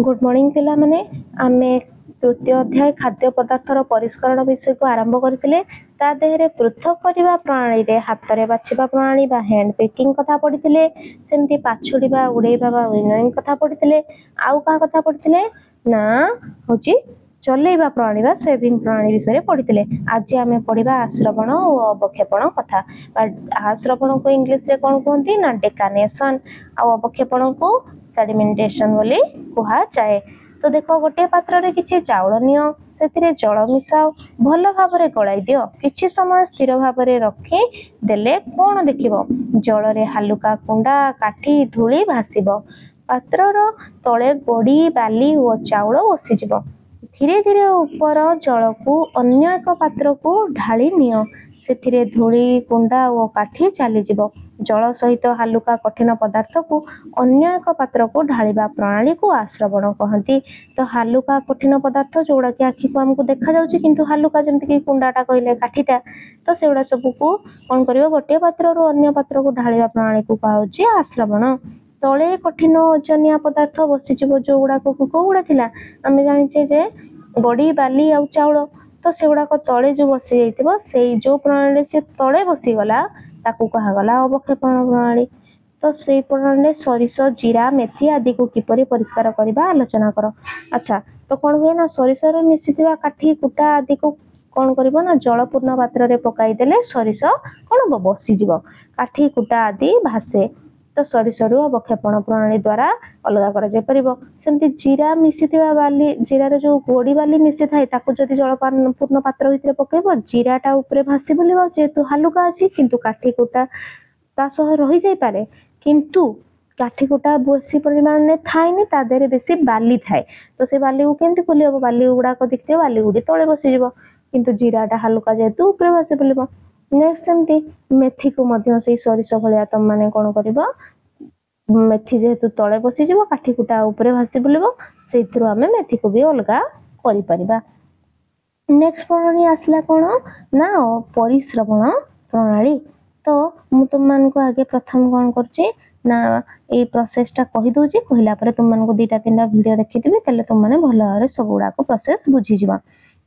Good morning पिला माने आमे तृतीय अध्याय खाद्य पदार्थर परिष्करण विषय को आरंभ करथिले ता देहरे पृथक करिबा प्रणाली रे हातरे बाछिबा प्रणाली बा हैंड पिकिंग कथा पढिथिले सेमति पाछुडीबा उडेइबा बा विनोइंग कथा पढिथिले आउ का कथा पढिथिले ना होची चलेइबा प्रणाली बा सेविंग प्रणाली विषय पढिथिले आज आमे पढिबा आश्रवण और अवक्षेपण कथा आश्रवण को इंग्लिश रे कोन कहंती ना डेकानेशन आ अवक्षेपण को सेडिमेंटेशन बोली कुहा जाए। तो देखो गोटे पात्र रे किछि चाउल नियो सेतिरे जल मिसाओ भल भाबरे गळाई दियो किछि समय स्थिर भाबरे रखी देले कोन देखिबो जल रे हालुका कुंडा काठी धूली भासिबो पात्रर तळे गोडी बाली और चाउल बसी जिवो धीरे धीरे ऊपर जल को अन्य एक पात्र को ढाली नियो सेथिरे धूली कुंडा और काठी चली जिवो जल सहित हालुका कठिन पदार्थ को अन्य एक पात्र को ढालिबा प्रणाली को आश्रवण कहती। तो हालुका कठिन पदार्थ जोड़ा कि आखि को हमको देखा जाउची किंतु हालुका जमति कि कुंडाटा कहले काठीटा तो सेउडा सब को कोन करिवो गोटे पात्र रो अन्य पात्र को ढालिबा प्रणाली को कहउची आश्रवण। तळे कठिन ओजनिया पदार्थ बसी जिवो जोगुडा को कोगुडा थिला आमे जानिचे जे गडी बाली आ चाउल तो सेउडा को तळे जो बसी जाइतिबो सेई जो प्रणाली से तळे बसी गला ताकू कहा गला अवक्षेपण प्रणाली। तो से प्रणाली सरिष जीरा मेथी आदि को किपरि परिष्कार करबा आलोचना करो। अच्छा तो कोन हुए ना सरिष रे मिसिथिबा काठी कुटा आदि को कोन करबो ना जलपूर्ण पात्र रे पकाई देले सरिष कोन बसी जिवो काठी कुटा आदि भासे तो सरिषरु अवक्षेपण प्रणाली द्वारा अलग करा जाय परिबो। सेमति जीरा मिसिथिबा बाली जीरा रे जो गोडी बाली मिसि थाय ताकू जदि जलपूर्ण पात्र भितरे पकेइबो जीराटा ऊपरे भासी बुलिबो जेतु हालुका अछि किंतु काठी कुटा ता सह रही जाय पारे किंतु काठी कुटा बेसी परिमाण में थायनी ता देरे बेसी बाली थाय तो से बाली को केंति खोलिबो बाली उडा को दिखते बाली उडी तळे बसी जिवो किंतु जीराटा हालुका जेतु ऊपरे भासी बुलिबो। नेक्स्ट सेमति मेथी को मध्य से सरिष भलिया तम माने कोन करिवो मेथी जेतु तळे बसी जिवो काठी कुटा ऊपरे भासी बुलिबो सेथुरु हमें मेथी को भी अलगा करि परिबा। नेक्स्ट प्रणाली आसला कोन ना परिश्रवण प्रणाली। तो मु तुम मान को आगे प्रथम कोन करछि ना ए प्रोसेस टा कहि दोछि कहिला परे तुम मान को दुटा तीनटा वीडियो देखिथिबे तले तुम माने भलो भाबरे सब गुडा को प्रोसेस बुझी जिवो।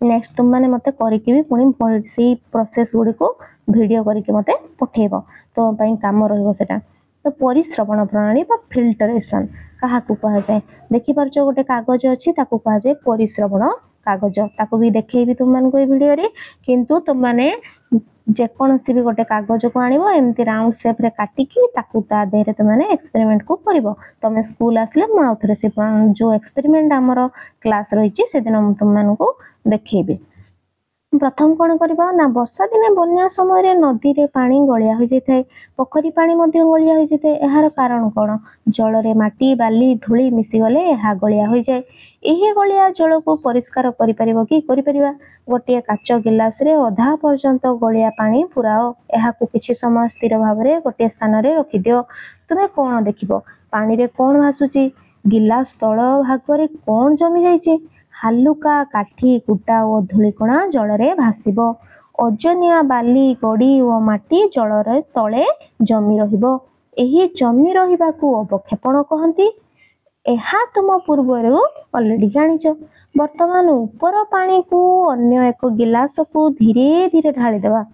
नेक्स्ट तुम माने मते करिकि भी पुणी से प्रोसेस गुडी को वीडियो करिकि मते पठेबो तो पई काम रहइबो सेटा। तो परिश्रवण प्रणाली बा फिल्टरेशन कहा को कहा जाए देखि परछो गोटे कागज अछि ताको कहा जाए परिश्रवण कागज ताको भी देखैबी तुम मान को ए वीडियो रे किंतु तुम माने जे कोनसी भी गोटे कागज को आनिबो एमती राउंड शेप रे काटिकी ताकू ता देहरे तुम माने एक्सपेरिमेंट को करबो तमे स्कूल आसले म आउथरे से जो एक्सपेरिमेंट हमर क्लास रहिछि से दिन तुम मान को देखैबी। प्रथम कोन करबा ना वर्षा दिने बन्या समय रे नदी रे पानी गलिया हो जैथे पोखरी पानी मध्ये गलिया हो जैथे एहार कारण कोन जल रे माटी बाली धूली मिसी गले एहा गलिया हो जाय। एही गलिया जल को परिष्कार करि परिबो कि करि परिबा गोटे काच गिलास रे आधा पर्यंत गलिया पानी पुराओ एहा को किछि समय स्थिर भाबरे गोटे स्थान रे रखि दियो तुमे कोन देखिबो पानी रे कोन भासुची गिलास तळ भाग रे कोन जमी जाईची हालुका काठी कुटा और धूलिकणा जल रे भासिबो ओजनिया बाली गड़ी और माटी जल रे तळे जमी रहिबो एही जमी रहिबा को अवक्षेपण कहंती। एहा तुम पूर्वरु ऑलरेडी जानिचो वर्तमान ऊपर पानी को अन्य एक गिलास को धीरे धीरे ढाली देबा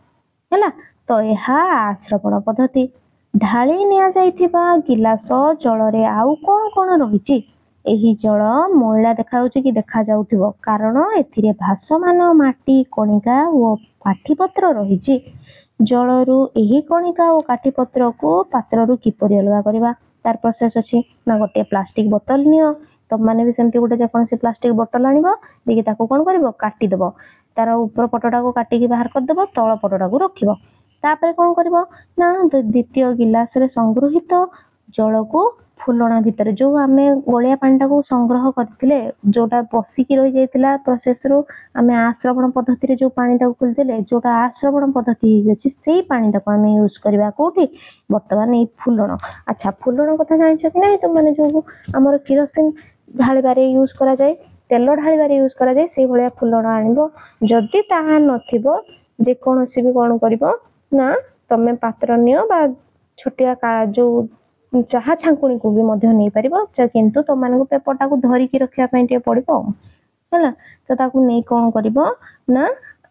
हैला तो एहा आश्रवण पद्धति ढाली निया जाइथिबा गिलास जल रे आउ कोन कोन रहिची एही जल मैला देखाउची कि देखा जाउथिबो कारण एथिरे भासमान माटी कणिका और काठीपत्र रहिची जलरू एही कणिका और काठीपत्र को पात्ररू किपरि अलगा करबा तार प्रोसेस अछि ना गोटे प्लास्टिक बोतल नियो तो माने भी सेमति गोटे जेकोन से प्लास्टिक बोतल आनिबो देखि ताको कोन करबो काटी देबो तार ऊपर पटटा को काटी के बाहर कर देबो तळ पटटा को रखिबो तापरे कोन करबो ना द्वितीय गिलास रे संग्रहित जल को फुलणा भितर जो आमे गोलिया पानीटा को संग्रह करथिले जोटा बसिकी रही जाइतिला प्रोसेस रो आमे आश्रवण पद्धति रे जो पानीटा को खुलथिले जोटा आश्रवण पद्धति हि अछि सेही पानीटा को आमे यूज करबा कोठी वर्तमान ए फुलण। अच्छा फुलण कथा जानिछ कि नै तुम माने जो हमर किरोसिन ढालिबारे यूज करा जाय तेल ढालिबारे यूज करा जाय सेही भलिया फुलण आनिबो जदि ताहा नथिबो जे कोनोसी भी कोन करबो ना तमे पात्र नियो बा छोटिया का जो चाहा छांकुणी को भी मध्य नहीं परिबो किंतु तो मानको पेपर टाको धरी की रखिया पई टे पड़िबो हला तो ताको नै कोन करिवो ना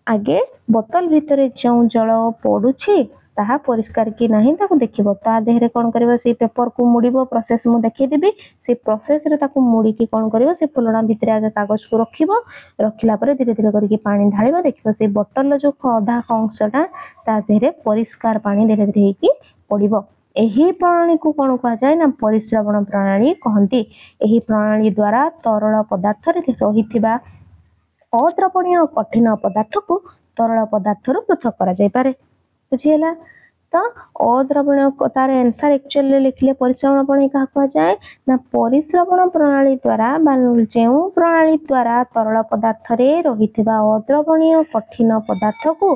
आगे बोतल भितरे जो जल पडुछि ताहा परिष्कार कि नहीं ताको देखिबो ता देहरे कोन करिवो से पेपर को मुड़िबो प्रोसेस मु देखै देबी से प्रोसेस रे ताको मुड़ी की कोन करिवो से फुलणा भितरे आगे कागज को रखिबो रखिला परे धीरे धीरे करके पानी ढालिबो देखिबो से बोतल जो अधा अंशटा ता देहरे परिष्कार पानी धीरे धीरे हेकी पड़िबो एही प्रणाली को कोन कहा जाय ना परिश्रवण प्रणाली कहंती एही प्रणाली द्वारा तरल पदार्थ रे रहिथिबा अद्रवणीय कठिन पदार्थ को तरल पदार्थ रो पृथक करा जाय पारे बुझियला तो अद्रवणीय तार आंसर एक्चुअली लिखले परिश्रवण प्रणाली कहा कहा जाय ना परिश्रवण प्रणाली द्वारा जेउ प्रणाली द्वारा तरल पदार्थ रे रहिथिबा अद्रवणीय कठिन पदार्थ को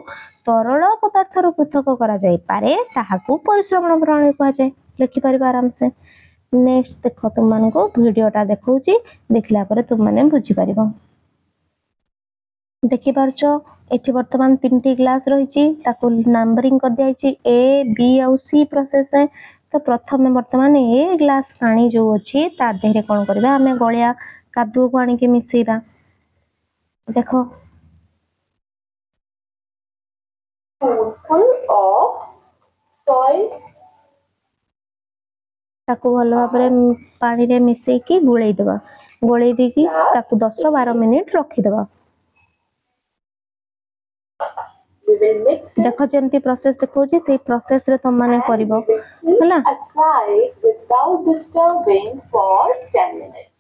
तरल पदार्थ रो पृथक करा जाय पारे ताहाकू परिश्रवण प्रणाली कहा जाय लिखि परिबा आराम से नेक्स्ट देखो तुम मानको वीडियोटा देखौची देखला परे तुम माने बुझी परिबो देखि पारछो एठी वर्तमान तीनटी ग्लास रहिछि ताकू नंबरिंग कर दियाछि ए बी और सी प्रोसेस है तो प्रथम वर्तमान ए ग्लास पानी जो अछि ता देहरे कोन करबा हमें गळिया कादू को आनी के मिसेइबा देखो full of soil ताकू भल भाबरे पानी रे मिसेई की गुळेई देबा गुळेई देकी ताकू 10-12 मिनिट रखि देबा we will mix it देखो जेंती प्रोसेस देखौची से प्रोसेस रे तुम माने करबो हला aside without disturbing for 10 minutes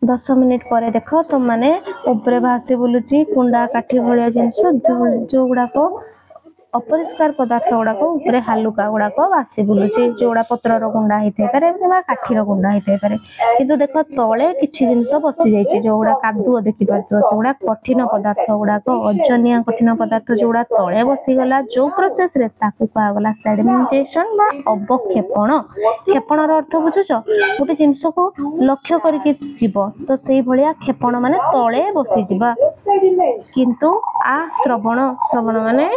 10 minute पर देख तुम मैंने ऊपर भासी बुलूची कुंडा काठी भाया जिनस जो गुड़ाक अपरिष्कार पदार्थ गुड़ाक ऊपर हालुका गुड़ाक भासी बुलूची जो गुड़ा पतर गुंडा होता है काठीर गुंडा होता है किंतु देख तले किसी जिनस बसी जाइए जो गुड़ा कादुओ देखिपार से गुड़ा कठिन पदार्थ गुड़ाक ओजनिया कठिन पदार्थ जो गुड़ा तले बसीगला जो प्रोसेस रे ताकू कहगला सेडिमेंटेशन बा अवक्षेपण क्षेपणर अर्थ बुझुछ गोटे जिनस को लक्ष्य करके जीव तो से भलिया क्षेपण माने तले बसी जीवा किंतु आ श्रवण श्रवण माने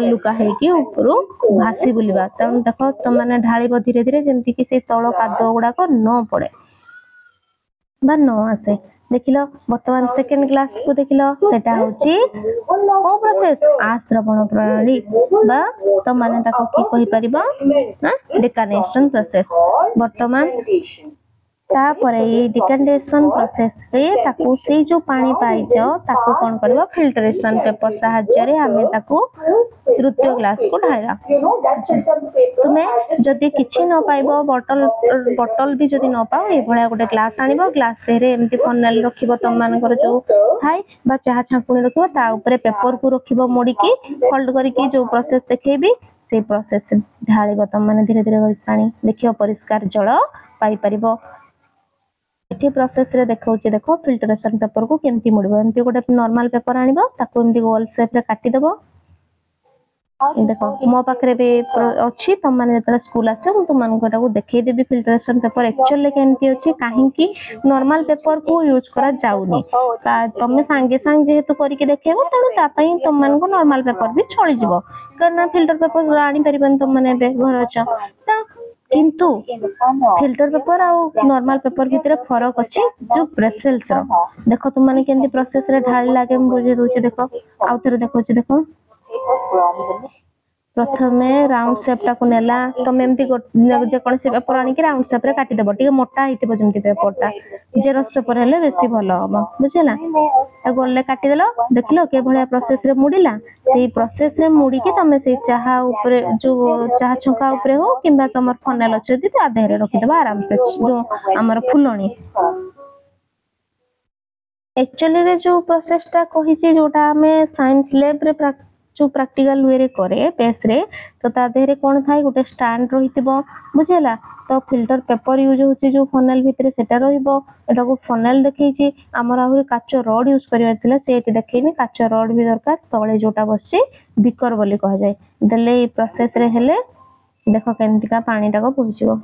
हालुका हेकी ऊपर भासी बुलिबा तम देखो तुम माने ढाळिबो धीरे धीरे जेमति कि से तळ कादो गुडाक न पड़े बा न आसे देखिलो वर्तमान सेकंड क्लास को देखिलो सेटा होची को प्रोसेस आश्रवण प्रणाली बा तो माने ताको की कहि परिबो डिकानेशन प्रोसेस वर्तमान तापरे ये डिकंडेशन प्रोसेस रे ताकू से जो पानी पाइजो ताकू कोन करबो फिल्ट्रेशन पेपर सहाय्य रे हमें ताकू तृतीय क्लास को ढाळा तुमे जदी किछि न पाइबो बोतल भी जदी न पाओ ए भलिया गोटे ग्लास आनिबो ग्लास रे एमती फनल रखिबो तम मानकर जो थाई बा चाहा छांकुनी रखिबो ता ऊपर पेपर को रखिबो मोडी की फोल्ड करके जो प्रोसेस देखैबी से प्रोसेस ढाळिबो तम माने धीरे धीरे पानी देखियो परिष्कार जल पाई परिबो एठी प्रोसेस रे देखौची देखो फिल्ट्रेशन पेपर को केमती मुड़बो एमती गोटे नॉर्मल पेपर आनिबो ताको एमती गोल शेप रे काटी देबो देखो मो पाखरे भी अच्छी तुम माने जतरा स्कूल आसे मु तुम मानको टाको देखै देबी फिल्ट्रेशन पेपर एक्चुअली केमती अछि काहे कि नॉर्मल पेपर को यूज करा जाउनी तमे संगे संग जेहेतु करी के देखेबो तणु ता पई तुम मानको नॉर्मल पेपर भी चली जिवो करना फिल्टर पेपर आनी परिबन तुम माने बे घर अछ त किंतु फिल्टर पेपर और नॉर्मल पेपर भितर फरक अछि जो ब्रेसेल्स देखो तुम माने केंती प्रोसेस रे ढाल लागे हम बुझे दोछि देखो आउ थरे देखोछि देखो प्रथमे राउंड शेप टा को नेला तमे एमती जे कोन से पेपर आनी के राउंड शेप रे काटी देबो टिके मोटा हितिबो जेमती पेपर टा जेरोक्स पेपर हेले बेसी भलो हबो बुझिला ता गोल्ले काटी देलो देखलो के भलिया प्रोसेस रे मुडिला सेही प्रोसेस रे मुडी के तमे से चाहा ऊपर जो चाहा छका ऊपर हो किबा तमर फनेल अछि ता देहरे रखि देबा आराम से जो हमर फुलणी एक्चुअली रे जो प्रोसेस टा कहि छी जोटा हमें साइंस लैब रे जो प्रैक्टिकल वे रे करे पेस रे तो ता देहरे कोन थाई गोटे स्टैंड रहितबो बुझेला तो फिल्टर पेपर यूज होची जो फनेल भितरे सेटा रहिबो एटा को फनेल देखै छी हमर आहुरी काचो रड यूज करिवार थिला सेठी देखैनी काचो रड भी दरकार तळे जोटा बसची बिकर बोली कह जाय देले ई प्रोसेस रे हेले देखो केनती का पानी टा को पहुंचबो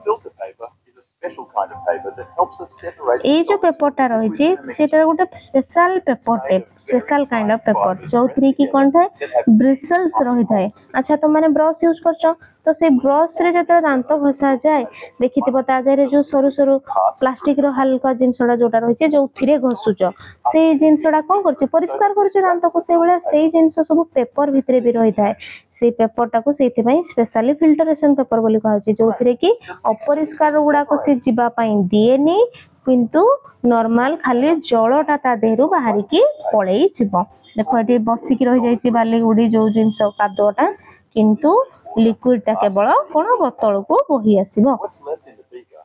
special kind of paper that helps us separate ये the जो solids पेपरटा from the रही liquids in the mixture. सेटा गोटे स्पेशल पेपरटे स्पेशल काइंड ऑफ पेपर जो कि कौन थाए ब्रिसल्स रही थाए। अच्छा तुम माने ब्रश यूज करछ तो से ब्रश रे जते दांत घसा जाए देखिथिबो ता देरे जो सरू सरू प्लास्टिक रो हल्का जिनसडा जोटा रही छे जो थिरे घसुच से जिनसडा कोन करछ परिष्कार करछ दांत को से बेला से जिनस सब पेपर भितरे भी रही थाए से पेपरटा को सेति पई स्पेशली फिल्टरेशन पेपर बोली कहै छै जो थिरे कि अपरिष्कार गुडा को से जीवा पई दिएनी किंतु नॉर्मल खाली जलटा ता देहरु बाहरी की पळेई जिवो। देखो एटी बसिकी रही जाइछि बाली गुडी जो जिनस कादोटा किंतु लिक्विडटा केवल कोन बोतल को बोही आसीबो। What's left in the beaker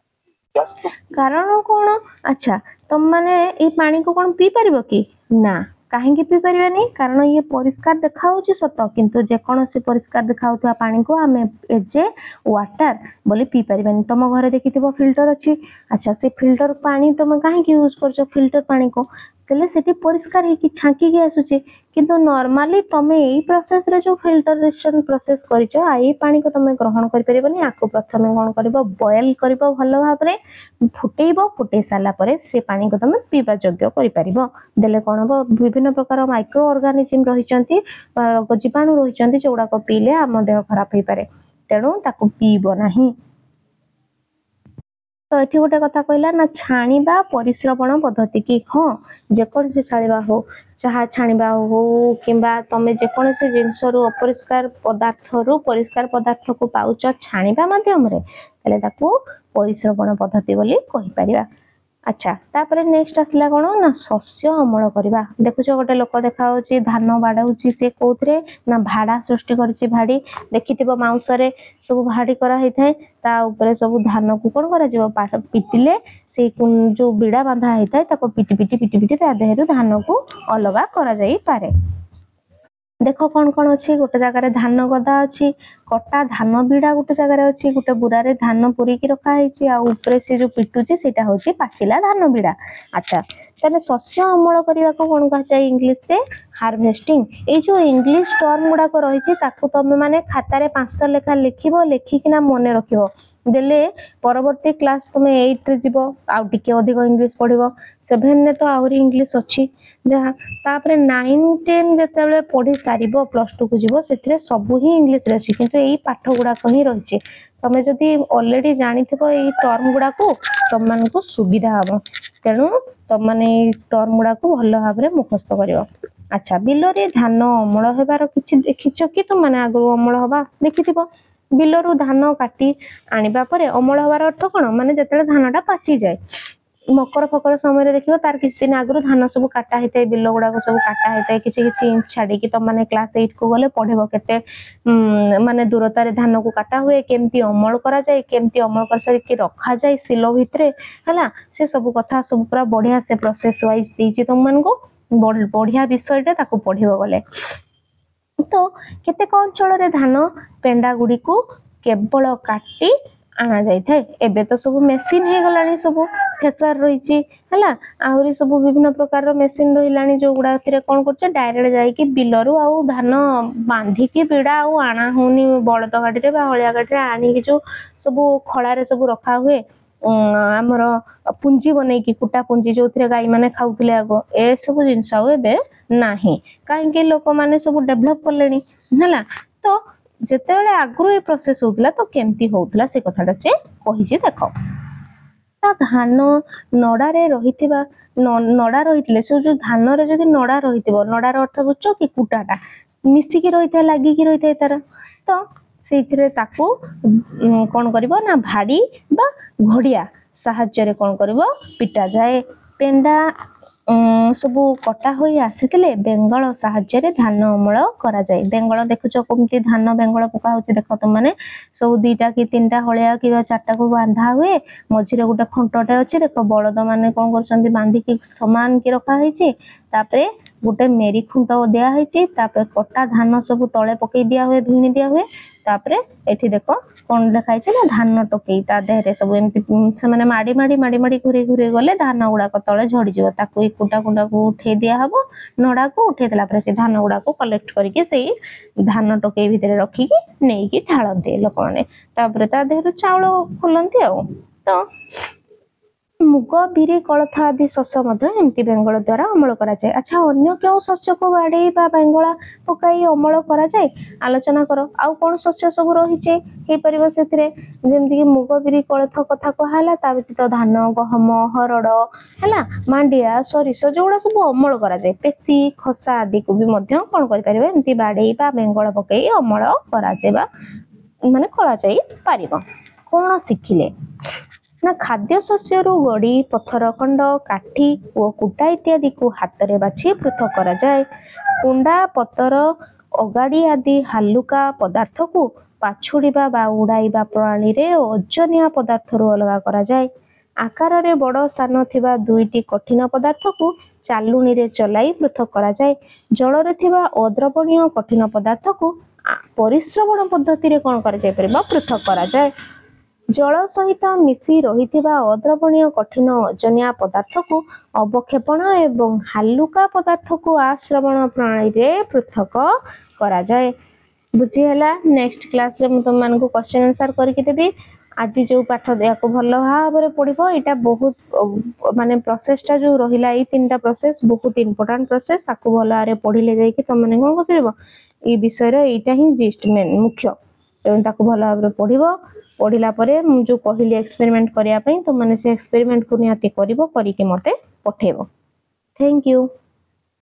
is just the कारण कोन अच्छा तुम माने ए पानी को कोन पी परिबो कि ना काहेकि पी परिबानी कारण ये परिष्कार देखाउछि सत किंतु जे कोनोसी परिष्कार देखाउथवा पानी को आमे एजे वाटर बोली पी परिबानी। तुम घरे देखिथिबो फिल्टर अछि अच्छा से फिल्टर पानी तुम काहेकि यूज करछो फिल्टर पानी को तले सेठी परिष्कार हे कि छांकी के आसुछि किंतु नॉर्मली तमे एई प्रोसेस रे जो फिल्टरेशन प्रोसेस करिछो एई पानी को तमे ग्रहण करि परिबनी आको प्रथमे कोन करबो बॉयल करबो भलो भाबरे फुटेइबो फुटे साला परे से पानी को तमे पीबा योग्य करि परिबो देले कोन हो विभिन्न प्रकार माइक्रो ऑर्गेनिज्म रहिचंती जीवाणु रहिचंती जोडा को पीले हम देह खराब होई पारे तेणु ताको पीबो नाही। तो एठी गोटे कथा कहला ना छाणीबा परिश्रवण पद्धति कि हाँ जेकोसी छाणीबा हो चाहा छाणीबा हो किंबा तमे जेकोसी जिनस रु अपरिष्कार पदार्थ रु परिष्कार पदार्थ को पाउच छाणीबा माध्यम रे तले ताकू परिश्रवण पद्धति बोली कहि परिबा। अच्छा तापर नेक्स्ट आसला कोन ना शस्य अमल करबा देखुछ गोटे लोक देखा होची धान बाडाउची से कोथरे ना भाडा सृष्टि करची भाडी देखिथिबो माउस रे सब भाडी करा हेइ थाए ता ऊपर सब धान को कोन करा जिवो पिटिले से जो बिडा बांधा हेइ थाए ताको पिटी पिटी पिटी पिटी ता देहरु धान को अलगा करा जाई पारे। देखो कौन कौन अच्छी गोटे जगार धान गदा अच्छी कटा धान बिड़ा गोटे जगार अच्छी गोटे बुरा रे धान पुरीकी रखा है ऊपर से जो पिटुची सेटा होची पाचिला धान बिड़ा। अच्छा ताले शस्य अमल करने को कौन कहा इंग्लिश रे हार्वेस्टिंग। ये जो इंग्लिश टर्म गुड़ाक रही तुम माने खातार 500 लेखा लिखिबो लिखिकिना मने रखिबो देले परवर्ती क्लास तुम 8 रे जीवो आउ टिके अधिक इंग्लिश पढ़िबो 7 ने तो आउरी इंग्लिश अच्छी जहाँ तापर 9 10 जेतेबेले पढ़ी सारिबो प्लस 2 को जीवो सेथिरे सब ही इंग्लिश रे अछि किंतु एई पाठ गुड़ाक ही रहिछि तमे जदि ऑलरेडी जानिथिबो एई टर्म गुड़ाक तुम मान को सुविधा हबो तेणु तुम माने टर्म गुड़ाक भलो भाबरे मुखस्त करिवो। अच्छा बिलरे धान अमल हेबार किछि देखिछ कि तुम माने आगु अमल हबा देखिथिबो बिलरु धान काटी आनिबा परे अमल हबार अर्थ कोन माने जतले धानटा पाची जाय मकर फकर समय देखिबो तार किछि दिन आगु धान सब काटा हेतै बिल गुडा को सब काटा हेतै किछि किछि इंच छाडी कि तुम माने क्लास 8 को गले पढिबो केते माने दूरता रे धान को काटा हुए केमती अमल करा जाय केमती अमल कर सरी कि रखा जाय सिलो भितरे हला से सब कथा सब पूरा बढ़िया से प्रोसेस वाइज देछि तुम मान को बढ़िया विषयटा ताको पढिबो गले। तो केतेक अंचल रे धान पेंडा गुडी को केवल काटी आना जाय थाए एबे तो सब मेसिन हे गलानी सब थ्रेसर रहिछि हला आहुरी सब विभिन्न प्रकार रो मेसिन रहिलानी जो गुडा थिरे कोन करछ डायरेक्ट जाय कि बिलरु आउ धान बांधी कि बिडा आउ आना होनी बळद गाडी रे बा हळिया गाडी रे आनी कि जो सब खळा रे सब रखा हुए हमर पुंजी बनै कि कुटा पुंजी जो थिरे गाई माने खाउथले आगो ए सब जिंस आउ एबे नाही काहे कि लोक माने सब डेवलप करलेनी हला। तो जेतेबेले आगु ए प्रोसेस होतला तो केमती होतला से कथाटा से कहिछि देखो ता धान नडा रे रहितिबा नडा रहितले से जो धान रे जदि नडा रहितिबो नडा रो अर्थ बुझो कि कुटाटा मिसी कि रहिता लागि कि रहिता तार तो सेथिरे ताकू कोन करबो ना भाडी बा घोडिया साहाय्य रे कोन करबो पिटा जाए पेंडा सब कटा होई आसीथिले बेंगल साहाय्य रे धान अमल करा जाय। बेंगल देखुचो कोमती धान बेंगल पका होची देखो तुम माने सब दुईटा कि तीनटा हळिया कि चारटा को बांधा हुए मझिरे गोटे खंटटे अछि देखो बळद माने कोन करछंती बांधी कि समान कि रखा हैछि तापरे गोटे मेरी खुंट दिया हैछि तापरे कटा धान सब तळे पकई दिया हुए भिणी दिया हुए तापरे एठी देखो कोन देखाइ छै ना धान टोकई ता देहरे सब एमती से माने माडी माडी माडी माडी घुरे घुरे गले धान गुडा को तळे झडी जिवो ताकू एक कुटा कुंडा को उठे दिया हबो नडा को उठे देला परे से धान गुडा को कलेक्ट करके सेई धान टोकई भितरे रखी कि नेई कि ढाळंते लोक माने तापरे ता देहरु चावल खोलंती आ तो मुग बिरी कोलथ आदि शस्य मध्य एमती बेंगल द्वारा अमल करा जाए। अच्छा अन्य क्यों शस्य को बाड़े बा बेंगला पकाई अमल करा जाए आलोचना करो। आउ कोन शस्य सब रहिचे हे परिबो सेथिरे जेमति कि मुग बिरी कोलथ कथा कहला ता व्यतीत धान गहम हरड़ हैला मांडिया सरिष जोड़ा सब अमल करा जाए। पेसी खसा आदि को भी मध्य कोन करि परिबे एमती बाड़े बा बेंगल पकाई अमल करा जाए माने करा जाए पारिबो। कोन शिखिले ना खाद्य शस्य गड़ी पथर खंड काठी और कुटा इत्यादि को हाथ में बाछी पृथक करा जाए। कुंडा पतर अगाड़ी आदि हालुका पदार्थ को पाछुड़ीबा बा उड़ाइबा प्रणाली रे ओजनिया पदार्थ रु अलग करा जाए। आकार रे बड़ स्थान थिबा दुईटी कठिन पदार्थ को चालुनी रे चलाई पृथक करा जाए। जल रे थिबा अद्रवणीय कठिन पदार्थ को परिश्रवण पद्धति रे कोन करा जाय परबा पृथक करा जाए। जल सहित मिसी रहिथिबा अद्रवणीय कठिन ओजनिया पदार्थ को अवक्षेपण एवं हालुका पदार्थ को आश्रवण प्रणाली रे पृथक करा जाए। बुझी हला। नेक्स्ट क्लास रे म तुम मान को क्वेश्चन आंसर करके देबी। आज जो पाठ याको भल भाव पढ़ो यहाँ बहुत माने प्रोसेसटा जो रहिला ई तीनटा प्रोसेस बहुत इंपोर्टेंट प्रोसेस ताको भल भाव पढ़िले जाइए तुम मैंने कौन कर विषय यहाँ ही जिस्ट मेन मुख्य तेणु ताको भल भाव पढ़ो। पढ़ला परे मु जो कहली एक्सपेरिमेंट करिया पई तो माने से एक्सपेरिमेंट को निहाती करिवो करिके मते पठेबो। Thank you.